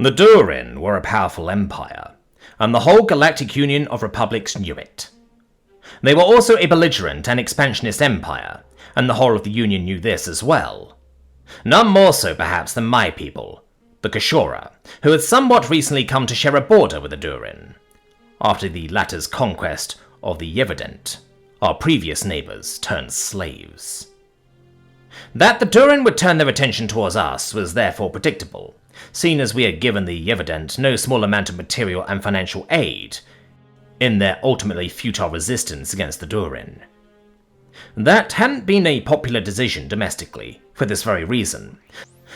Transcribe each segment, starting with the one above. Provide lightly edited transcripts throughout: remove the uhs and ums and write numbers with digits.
The Duran were a powerful empire, and the whole Galactic Union of Republics knew it. They were also a belligerent and expansionist empire, and the whole of the Union knew this as well. None more so perhaps than my people, the Kashora, who had somewhat recently come to share a border with the Duran, after the latter's conquest of the Yeverdent, our previous neighbours turned slaves. That the Duran would turn their attention towards us was therefore predictable, seeing as we had given the Yeverdent no small amount of material and financial aid in their ultimately futile resistance against the Duran. That hadn't been a popular decision domestically, for this very reason,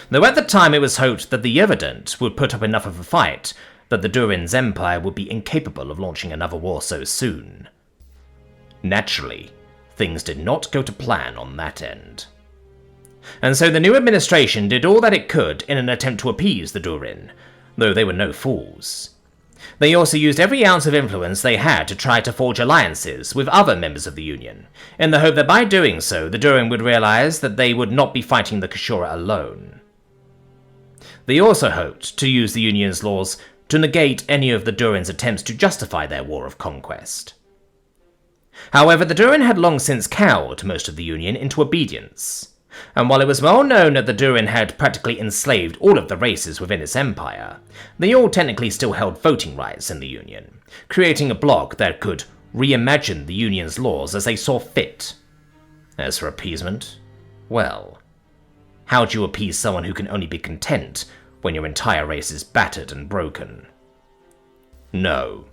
though at the time it was hoped that the Yeverdent would put up enough of a fight that the Duran's empire would be incapable of launching another war so soon. Naturally, things did not go to plan on that end. And so the new administration did all that it could in an attempt to appease the Duran, though they were no fools. They also used every ounce of influence they had to try to forge alliances with other members of the Union, in the hope that by doing so the Duran would realize that they would not be fighting the Kashora alone. They also hoped to use the Union's laws to negate any of the Duran's attempts to justify their war of conquest. However, the Duran had long since cowed most of the Union into obedience, and while it was well known that the Duran had practically enslaved all of the races within its empire, they all technically still held voting rights in the Union, creating a bloc that could reimagine the Union's laws as they saw fit. As for appeasement, well, how do you appease someone who can only be content when your entire race is battered and broken? No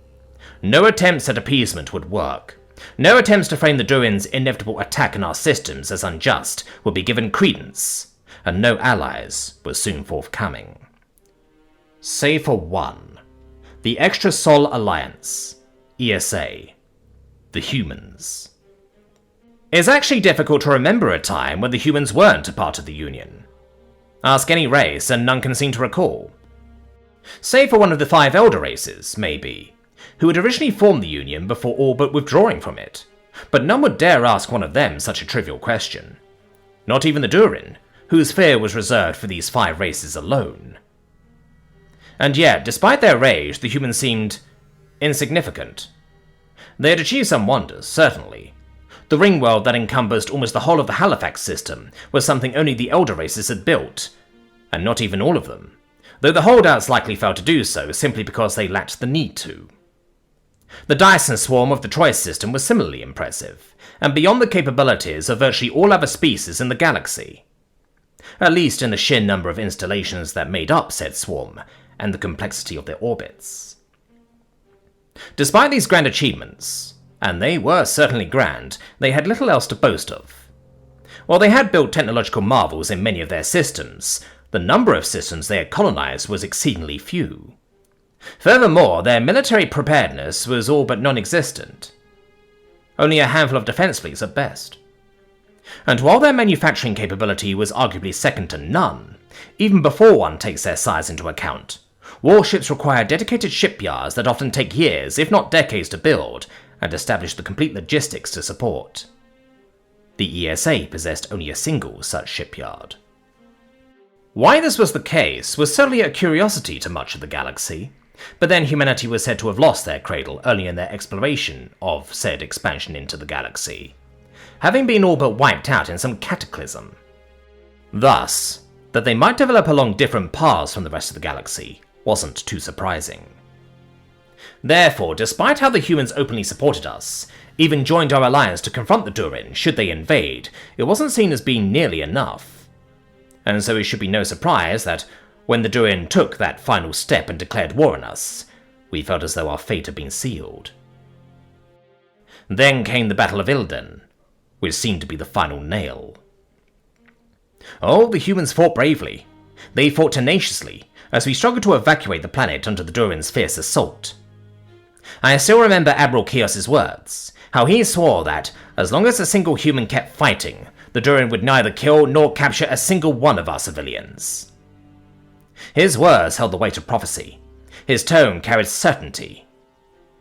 attempts at appeasement would work. No attempts to frame the Duran's inevitable attack on our systems as unjust would be given credence, and no allies were soon forthcoming. Save for one, the Extra Sol Alliance, ESA, the humans. It's actually difficult to remember a time when the humans weren't a part of the Union. Ask any race and none can seem to recall. Save for one of the 5 elder races, maybe, who had originally formed the Union before all but withdrawing from it, but none would dare ask one of them such a trivial question. Not even the Duran, whose fear was reserved for these 5 races alone. And yet, despite their rage, the humans seemed insignificant. They had achieved some wonders, certainly. The ring world that encompassed almost the whole of the Halifax system was something only the elder races had built, and not even all of them, though the holdouts likely failed to do so simply because they lacked the need to. The Dyson swarm of the Troy system was similarly impressive, and beyond the capabilities of virtually all other species in the galaxy. At least in the sheer number of installations that made up said swarm, and the complexity of their orbits. Despite these grand achievements, and they were certainly grand, they had little else to boast of. While they had built technological marvels in many of their systems, the number of systems they had colonized was exceedingly few. Furthermore, their military preparedness was all but non-existent. Only a handful of defense fleets at best. And while their manufacturing capability was arguably second to none, even before one takes their size into account, warships require dedicated shipyards that often take years, if not decades, to build and establish the complete logistics to support. The ESA possessed only a single such shipyard. Why this was the case was certainly a curiosity to much of the galaxy, but then humanity was said to have lost their cradle early in their exploration of said expansion into the galaxy, having been all but wiped out in some cataclysm. Thus, that they might develop along different paths from the rest of the galaxy wasn't too surprising. Therefore, despite how the humans openly supported us, even joined our alliance to confront the Duran should they invade, it wasn't seen as being nearly enough. And so it should be no surprise that when the Duran took that final step and declared war on us, we felt as though our fate had been sealed. Then came the Battle of Ilden, which seemed to be the final nail. Oh, the humans fought bravely. They fought tenaciously, as we struggled to evacuate the planet under the Duran's fierce assault. I still remember Admiral Kios's words, how he swore that, as long as a single human kept fighting, the Duran would neither kill nor capture a single one of our civilians. His words held the weight of prophecy. His tone carried certainty.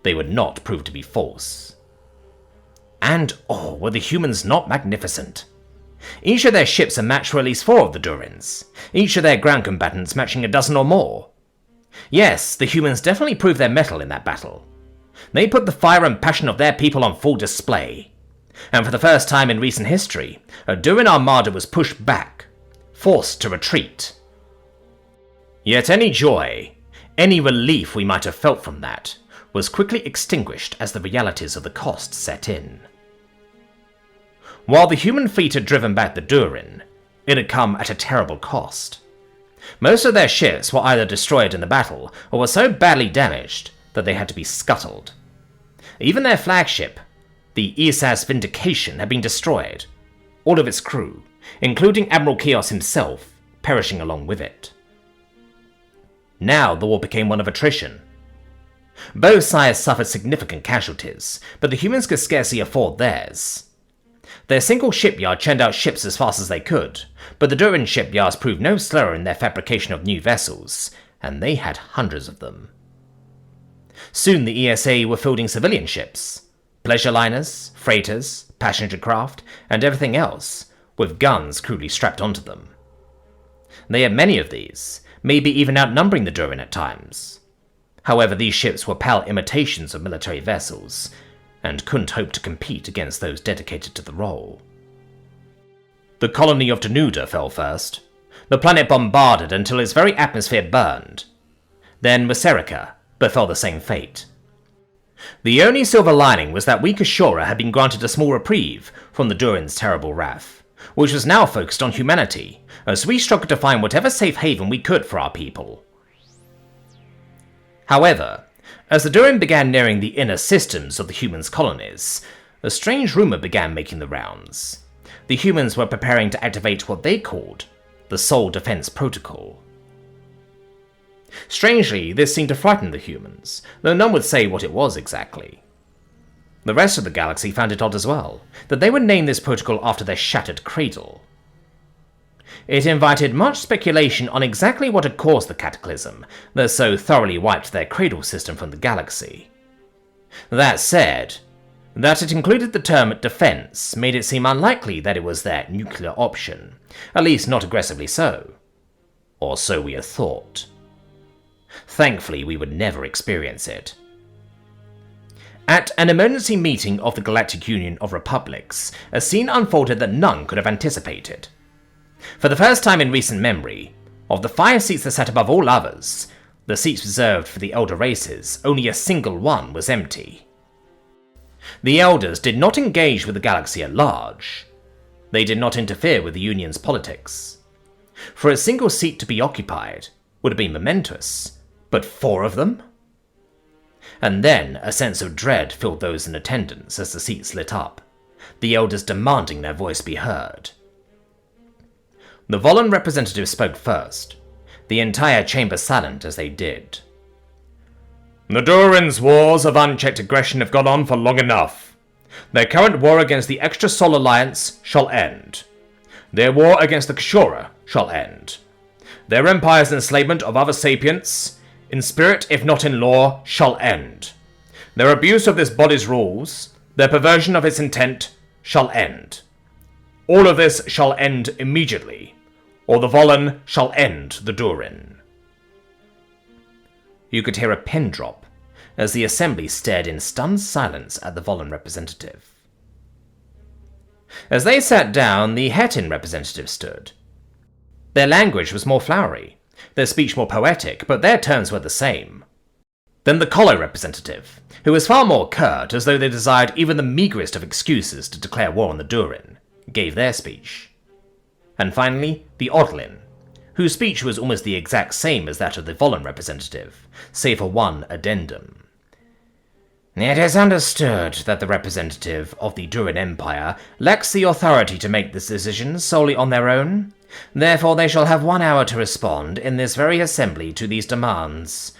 They would not prove to be false. And oh, were the humans not magnificent! Each of their ships a match for at least 4 of the Durans, each of their ground combatants matching a dozen or more. Yes, the humans definitely proved their mettle in that battle. They put the fire and passion of their people on full display. And for the first time in recent history, a Duran armada was pushed back, forced to retreat. Yet any joy, any relief we might have felt from that, was quickly extinguished as the realities of the cost set in. While the human fleet had driven back the Duran, it had come at a terrible cost. Most of their ships were either destroyed in the battle or were so badly damaged that they had to be scuttled. Even their flagship, the Isas Vindication, had been destroyed, all of its crew, including Admiral Chaos himself, perishing along with it. Now the war became one of attrition. Both sides suffered significant casualties, but the humans could scarcely afford theirs. Their single shipyard churned out ships as fast as they could, but the Duran shipyards proved no slower in their fabrication of new vessels, and they had hundreds of them. Soon the ESA were fielding civilian ships, pleasure liners, freighters, passenger craft, and everything else, with guns crudely strapped onto them. They had many of these, maybe even outnumbering the Duran at times. However, these ships were pale imitations of military vessels, and couldn't hope to compete against those dedicated to the role. The colony of Denuda fell first, the planet bombarded until its very atmosphere burned. Then Maserica befell the same fate. The only silver lining was that we Kashora had been granted a small reprieve from the Duran's terrible wrath, which was now focused on humanity, as we struggled to find whatever safe haven we could for our people. However, as the Duran began nearing the inner systems of the humans' colonies, a strange rumor began making the rounds. The humans were preparing to activate what they called the Soul Defense Protocol. Strangely, this seemed to frighten the humans, though none would say what it was exactly. The rest of the galaxy found it odd as well, that they would name this protocol after their shattered cradle. It invited much speculation on exactly what had caused the cataclysm that so thoroughly wiped their cradle system from the galaxy. That said, that it included the term defense made it seem unlikely that it was their nuclear option, at least not aggressively so. Or so we had thought. Thankfully, we would never experience it. At an emergency meeting of the Galactic Union of Republics, a scene unfolded that none could have anticipated. For the first time in recent memory, of the 5 seats that sat above all others, the seats reserved for the elder races, only a single one was empty. The elders did not engage with the galaxy at large. They did not interfere with the Union's politics. For a single seat to be occupied would have been momentous, but 4 of them? And then a sense of dread filled those in attendance as the seats lit up, the elders demanding their voice be heard. The Volan representative spoke first, the entire chamber silent as they did. The Duran's wars of unchecked aggression have gone on for long enough. Their current war against the Extra Sol Alliance shall end. Their war against the Kashora shall end. Their empire's enslavement of other sapients, in spirit if not in law, shall end. Their abuse of this body's rules, their perversion of its intent, shall end. All of this shall end immediately, or the Volan shall end the Duran. You could hear a pin drop as the assembly stared in stunned silence at the Volan representative. As they sat down, the Hetin representative stood. Their language was more flowery, their speech more poetic, but their terms were the same. Then the Colo representative, who was far more curt, as though they desired even the meagerest of excuses to declare war on the Duran, gave their speech. And finally, the Odlin, whose speech was almost the exact same as that of the Volan representative, save for one addendum. It is understood that the representative of the Duran Empire lacks the authority to make this decision solely on their own. Therefore they shall have 1 hour to respond in this very assembly to these demands.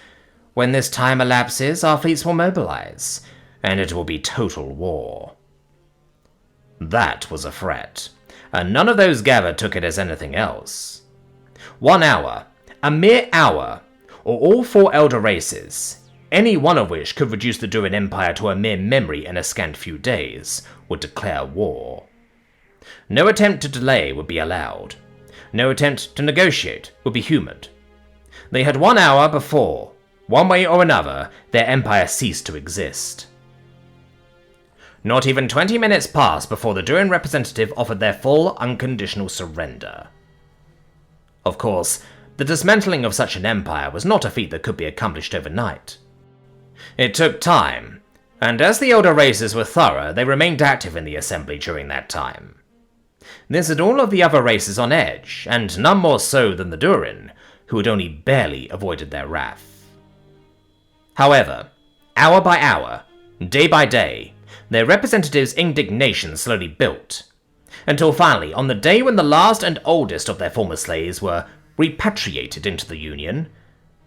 When this time elapses, our fleets will mobilize, and it will be total war. That was a threat, and none of those gathered took it as anything else. 1 hour, a mere hour, or all 4 elder races, any one of which could reduce the Duran Empire to a mere memory in a scant few days, would declare war. No attempt to delay would be allowed. No attempt to negotiate would be humoured. They had 1 hour before, one way or another, their empire ceased to exist. Not even 20 minutes passed before the Duran representative offered their full, unconditional surrender. Of course, the dismantling of such an empire was not a feat that could be accomplished overnight. It took time, and as the elder races were thorough, they remained active in the assembly during that time. This had all of the other races on edge, and none more so than the Duran, who had only barely avoided their wrath. However, hour by hour, day by day, their representatives' indignation slowly built, until finally, on the day when the last and oldest of their former slaves were repatriated into the Union,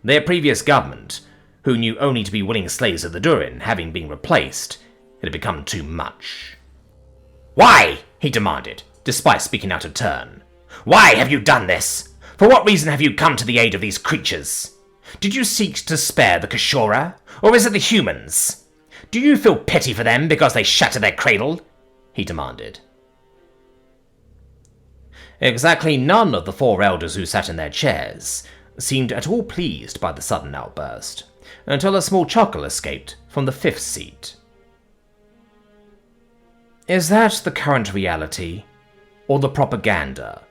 their previous government, who knew only to be willing slaves of the Duran, having been replaced, it had become too much. "Why?" he demanded, despite speaking out of turn. "Why have you done this? For what reason have you come to the aid of these creatures? Did you seek to spare the Kashora, or is it the humans? Do you feel pity for them because they shattered their cradle?" he demanded. Exactly none of the 4 elders who sat in their chairs seemed at all pleased by the sudden outburst, until a small chuckle escaped from the 5th seat. "Is that the current reality, or the propaganda?"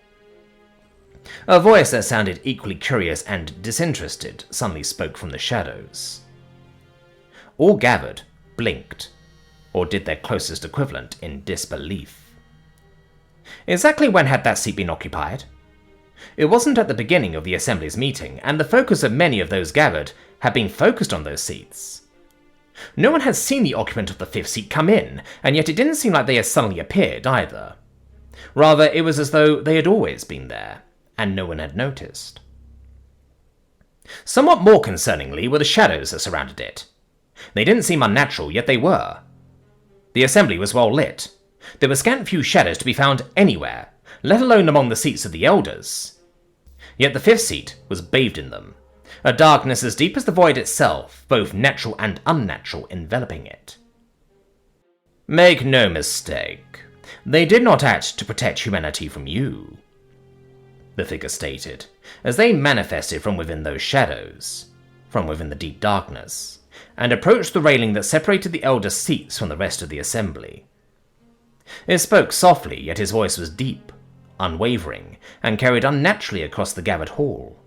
A voice that sounded equally curious and disinterested suddenly spoke from the shadows. All gathered, blinked, or did their closest equivalent in disbelief. Exactly when had that seat been occupied? It wasn't at the beginning of the Assembly's meeting, and the focus of many of those gathered had been focused on those seats. No one had seen the occupant of the 5th seat come in, and yet it didn't seem like they had suddenly appeared either. Rather, it was as though they had always been there, and no one had noticed. Somewhat more concerningly were the shadows that surrounded it. They didn't seem unnatural, yet they were. The assembly was well lit. There were scant few shadows to be found anywhere, let alone among the seats of the elders. Yet the 5th seat was bathed in them, a darkness as deep as the void itself, both natural and unnatural, enveloping it. "Make no mistake, they did not act to protect humanity from you," the figure stated, as they manifested from within those shadows, from within the deep darkness, and approached the railing that separated the elder seats from the rest of the assembly. It spoke softly, yet his voice was deep, unwavering, and carried unnaturally across the gathered hall.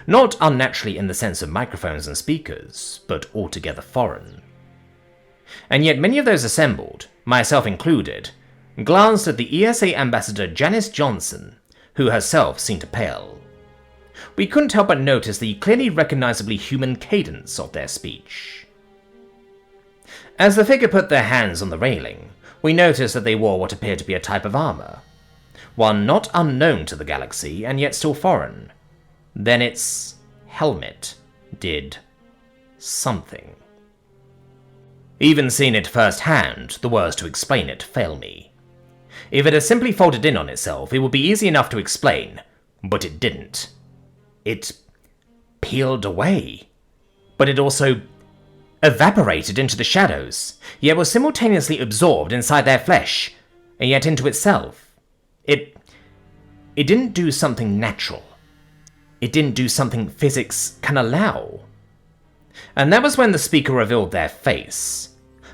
Not unnaturally in the sense of microphones and speakers, but altogether foreign. And yet many of those assembled, myself included, glanced at the ESA ambassador Janice Johnson, who herself seemed to pale. We couldn't help but notice the clearly recognizably human cadence of their speech. As the figure put their hands on the railing, we noticed that they wore what appeared to be a type of armor, one not unknown to the galaxy and yet still foreign. Then its helmet did something. Even seeing it firsthand, the words to explain it fail me. If it had simply folded in on itself, it would be easy enough to explain, but it didn't. It peeled away, but it also evaporated into the shadows, yet was simultaneously absorbed inside their flesh, and yet into itself. It didn't do something natural. It didn't do something physics can allow. And that was when the speaker revealed their face,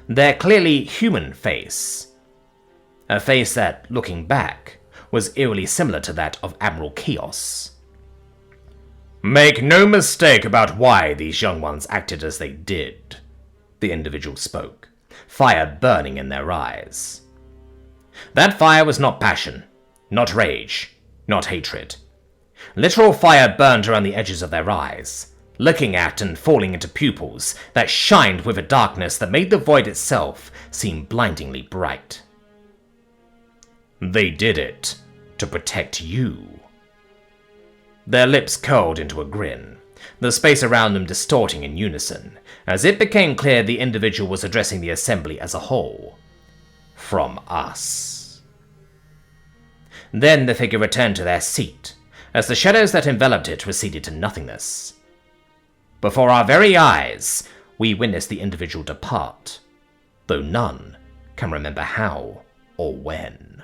their clearly human face. A face that, looking back, was eerily similar to that of Admiral Kios. "Make no mistake about why these young ones acted as they did," the individual spoke, fire burning in their eyes. That fire was not passion, not rage, not hatred. Literal fire burned around the edges of their eyes, looking at and falling into pupils that shined with a darkness that made the void itself seem blindingly bright. "They did it to protect you." Their lips curled into a grin, the space around them distorting in unison, as it became clear the individual was addressing the assembly as a whole. "From us." Then the figure returned to their seat, as the shadows that enveloped it receded to nothingness. Before our very eyes, we witnessed the individual depart, though none can remember how or when.